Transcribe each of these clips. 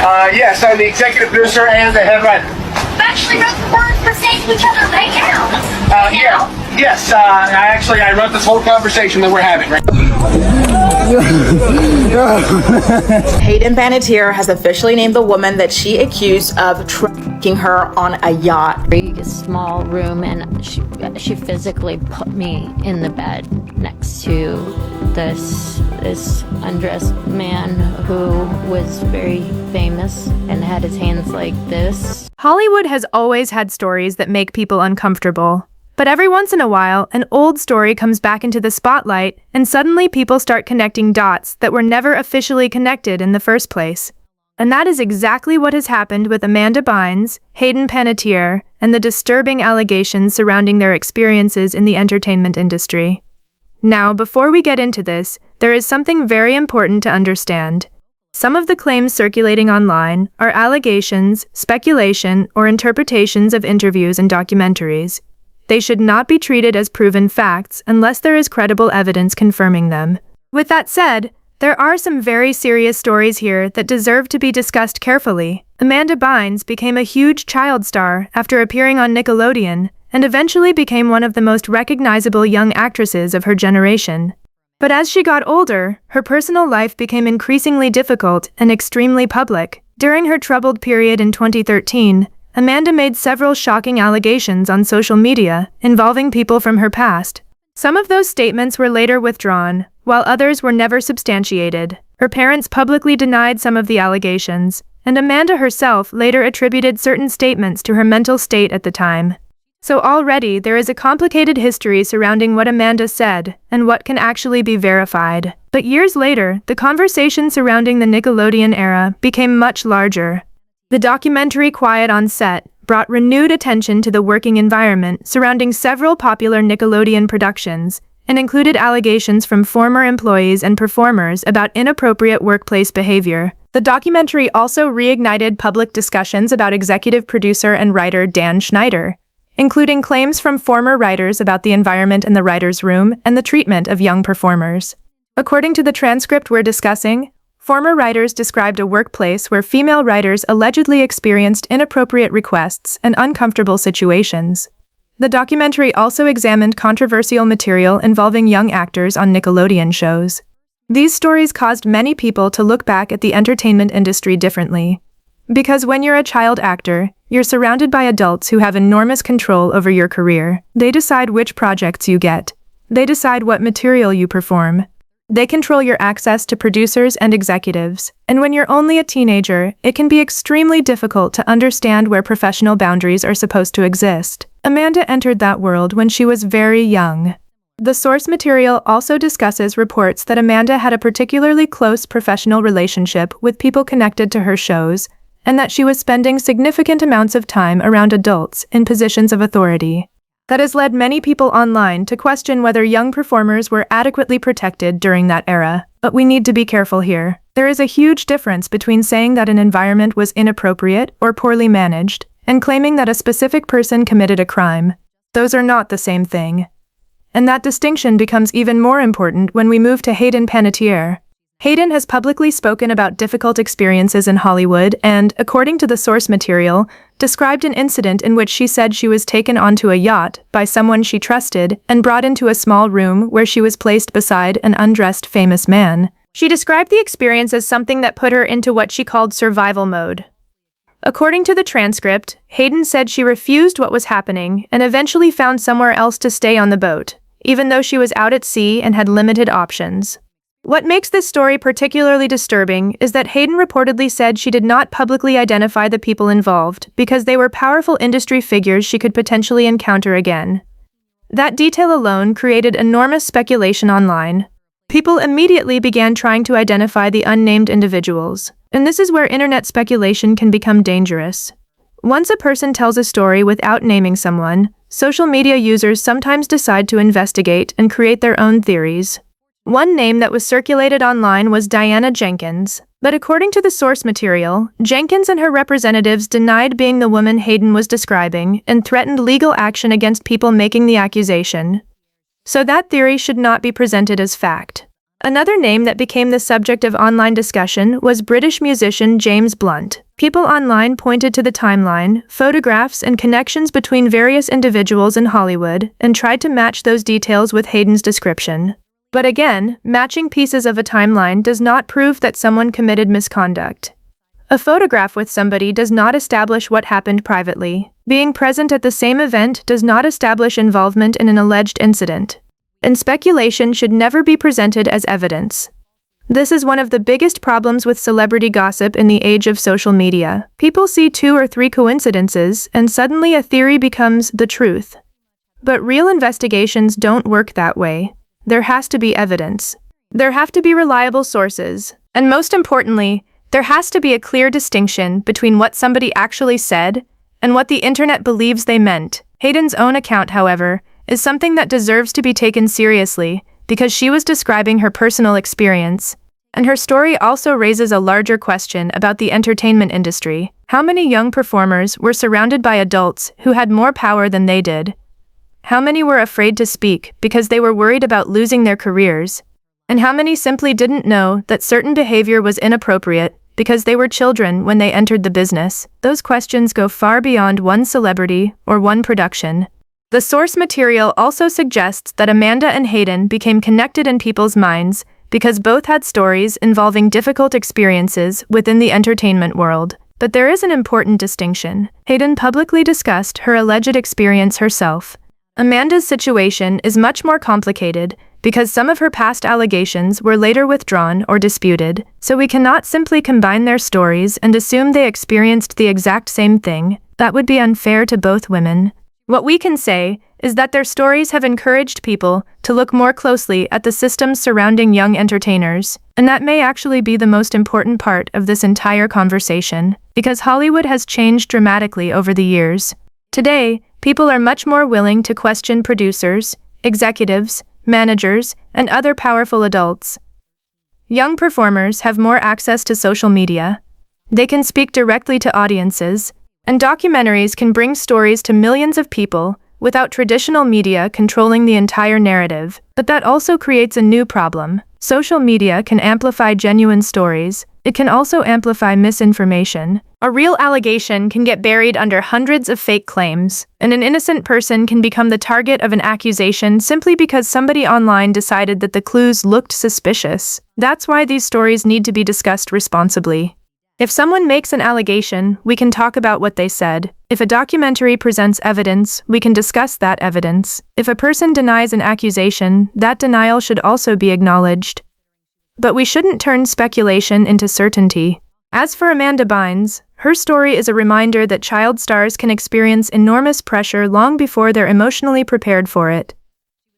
Yes, I'm the executive producer and the head writer. Actually wrote the words for saying to each other right now. Yes, I wrote this whole conversation that we're having right Hayden Panettiere has officially named the woman that she accused of trafficking her on a yacht. Very small room, and she physically put me in the bed next to this undressed man who was very famous and had his hands like this. Hollywood has always had stories that make people uncomfortable. But every once in a while, an old story comes back into the spotlight, and suddenly people start connecting dots that were never officially connected in the first place. And that is exactly what has happened with Amanda Bynes, Hayden Panettiere, and the disturbing allegations surrounding their experiences in the entertainment industry. Now, before we get into this, there is something very important to understand. Some of the claims circulating online are allegations, speculation, or interpretations of interviews and documentaries. They should not be treated as proven facts unless there is credible evidence confirming them. With that said, there are some very serious stories here that deserve to be discussed carefully. Amanda Bynes became a huge child star after appearing on Nickelodeon, and eventually became one of the most recognizable young actresses of her generation. But as she got older, her personal life became increasingly difficult and extremely public. During her troubled period in 2013, Amanda made several shocking allegations on social media involving people from her past. Some of those statements were later withdrawn, while others were never substantiated. Her parents publicly denied some of the allegations, and Amanda herself later attributed certain statements to her mental state at the time. So already there is a complicated history surrounding what Amanda said and what can actually be verified. But years later, the conversation surrounding the Nickelodeon era became much larger. The documentary Quiet on Set brought renewed attention to the working environment surrounding several popular Nickelodeon productions and included allegations from former employees and performers about inappropriate workplace behavior. The documentary also reignited public discussions about executive producer and writer Dan Schneider, including claims from former writers about the environment in the writer's room and the treatment of young performers. According to the transcript we're discussing, former writers described a workplace where female writers allegedly experienced inappropriate requests and uncomfortable situations. The documentary also examined controversial material involving young actors on Nickelodeon shows. These stories caused many people to look back at the entertainment industry differently. Because when you're a child actor, you're surrounded by adults who have enormous control over your career. They decide which projects you get. They decide what material you perform. They control your access to producers and executives, and when you're only a teenager, it can be extremely difficult to understand where professional boundaries are supposed to exist. Amanda entered that world when she was very young. The source material also discusses reports that Amanda had a particularly close professional relationship with people connected to her shows, and that she was spending significant amounts of time around adults in positions of authority. That has led many people online to question whether young performers were adequately protected during that era. But we need to be careful here. There is a huge difference between saying that an environment was inappropriate or poorly managed, and claiming that a specific person committed a crime. Those are not the same thing. And that distinction becomes even more important when we move to Hayden Panettiere. Hayden has publicly spoken about difficult experiences in Hollywood and, according to the source material, described an incident in which she said she was taken onto a yacht by someone she trusted and brought into a small room where she was placed beside an undressed famous man. She described the experience as something that put her into what she called survival mode. According to the transcript, Hayden said she refused what was happening and eventually found somewhere else to stay on the boat, even though she was out at sea and had limited options. What makes this story particularly disturbing is that Hayden reportedly said she did not publicly identify the people involved because they were powerful industry figures she could potentially encounter again. That detail alone created enormous speculation online. People immediately began trying to identify the unnamed individuals, and this is where internet speculation can become dangerous. Once a person tells a story without naming someone, social media users sometimes decide to investigate and create their own theories. One name that was circulated online was Diana Jenkins, but according to the source material, Jenkins and her representatives denied being the woman Hayden was describing and threatened legal action against people making the accusation. So that theory should not be presented as fact. Another name that became the subject of online discussion was British musician James Blunt. People online pointed to the timeline, photographs, and connections between various individuals in Hollywood and tried to match those details with Hayden's description. But again, matching pieces of a timeline does not prove that someone committed misconduct. A photograph with somebody does not establish what happened privately. Being present at the same event does not establish involvement in an alleged incident. And speculation should never be presented as evidence. This is one of the biggest problems with celebrity gossip in the age of social media. People see 2 or 3 coincidences, and suddenly a theory becomes the truth. But real investigations don't work that way. There has to be evidence. There have to be reliable sources. And most importantly, there has to be a clear distinction between what somebody actually said and what the internet believes they meant. Hayden's own account, however, is something that deserves to be taken seriously because she was describing her personal experience, and her story also raises a larger question about the entertainment industry. How many young performers were surrounded by adults who had more power than they did? How many were afraid to speak because they were worried about losing their careers? And how many simply didn't know that certain behavior was inappropriate because they were children when they entered the business? Those questions go far beyond one celebrity or one production. The source material also suggests that Amanda and Hayden became connected in people's minds because both had stories involving difficult experiences within the entertainment world. But there is an important distinction. Hayden publicly discussed her alleged experience herself. Amanda's situation is much more complicated because some of her past allegations were later withdrawn or disputed, so we cannot simply combine their stories and assume they experienced the exact same thing. That would be unfair to both women. What we can say is that their stories have encouraged people to look more closely at the systems surrounding young entertainers, and that may actually be the most important part of this entire conversation, because Hollywood has changed dramatically over the years. Today, people are much more willing to question producers, executives, managers, and other powerful adults. Young performers have more access to social media. They can speak directly to audiences, and documentaries can bring stories to millions of people without traditional media controlling the entire narrative. But that also creates a new problem. Social media can amplify genuine stories. It can also amplify misinformation. A real allegation can get buried under hundreds of fake claims, and an innocent person can become the target of an accusation simply because somebody online decided that the clues looked suspicious. That's why these stories need to be discussed responsibly. If someone makes an allegation, we can talk about what they said. If a documentary presents evidence, we can discuss that evidence. If a person denies an accusation, that denial should also be acknowledged. But we shouldn't turn speculation into certainty. As for Amanda Bynes, her story is a reminder that child stars can experience enormous pressure long before they're emotionally prepared for it.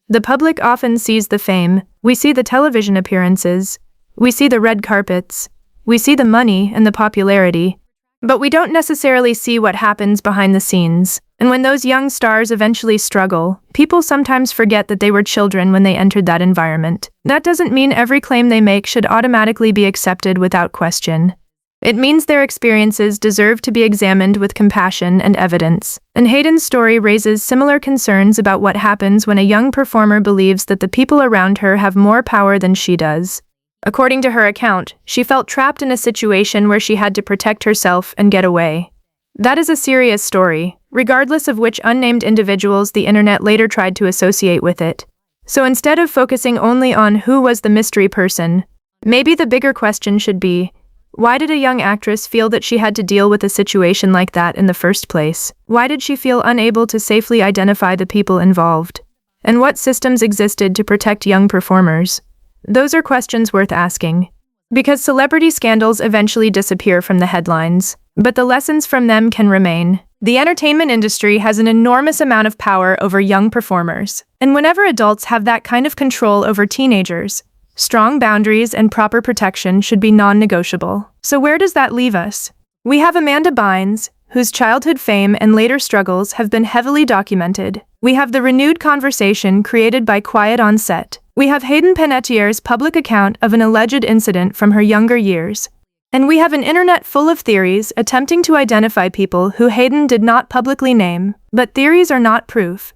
The public often sees the fame. We see the television appearances. We see the red carpets. We see the money and the popularity, but we don't necessarily see what happens behind the scenes. And when those young stars eventually struggle, people sometimes forget that they were children when they entered that environment. That doesn't mean every claim they make should automatically be accepted without question. It means their experiences deserve to be examined with compassion and evidence. And Hayden's story raises similar concerns about what happens when a young performer believes that the people around her have more power than she does. According to her account, she felt trapped in a situation where she had to protect herself and get away. That is a serious story, regardless of which unnamed individuals the internet later tried to associate with it. So instead of focusing only on who was the mystery person, maybe the bigger question should be, why did a young actress feel that she had to deal with a situation like that in the first place? Why did she feel unable to safely identify the people involved? And what systems existed to protect young performers? Those are questions worth asking. Because celebrity scandals eventually disappear from the headlines, but the lessons from them can remain. The entertainment industry has an enormous amount of power over young performers, and whenever adults have that kind of control over teenagers, strong boundaries and proper protection should be non-negotiable. So where does that leave us? We have Amanda Bynes, whose childhood fame and later struggles have been heavily documented. We have the renewed conversation created by Quiet on Set. We have Hayden Panettiere's public account of an alleged incident from her younger years. And we have an internet full of theories attempting to identify people who Hayden did not publicly name. But theories are not proof.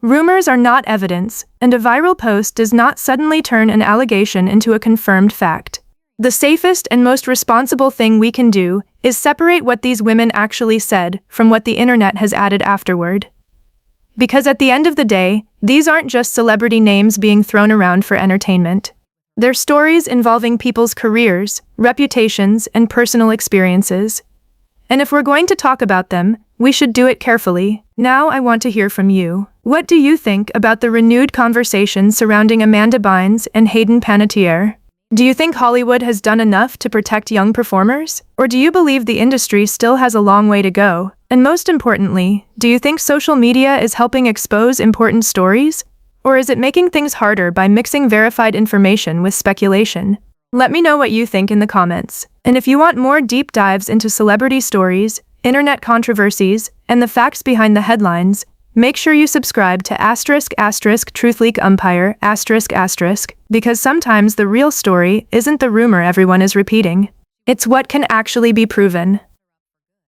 Rumors are not evidence, and a viral post does not suddenly turn an allegation into a confirmed fact. The safest and most responsible thing we can do is separate what these women actually said from what the internet has added afterward. Because at the end of the day, these aren't just celebrity names being thrown around for entertainment. They're stories involving people's careers, reputations, and personal experiences. And if we're going to talk about them, we should do it carefully. Now I want to hear from you. What do you think about the renewed conversation surrounding Amanda Bynes and Hayden Panettiere? Do you think Hollywood has done enough to protect young performers? Or do you believe the industry still has a long way to go? And most importantly, do you think social media is helping expose important stories? Or is it making things harder by mixing verified information with speculation? Let me know what you think in the comments. And if you want more deep dives into celebrity stories, internet controversies, and the facts behind the headlines, make sure you subscribe to **TruthLeak Umpire **, because sometimes the real story isn't the rumor everyone is repeating. It's what can actually be proven.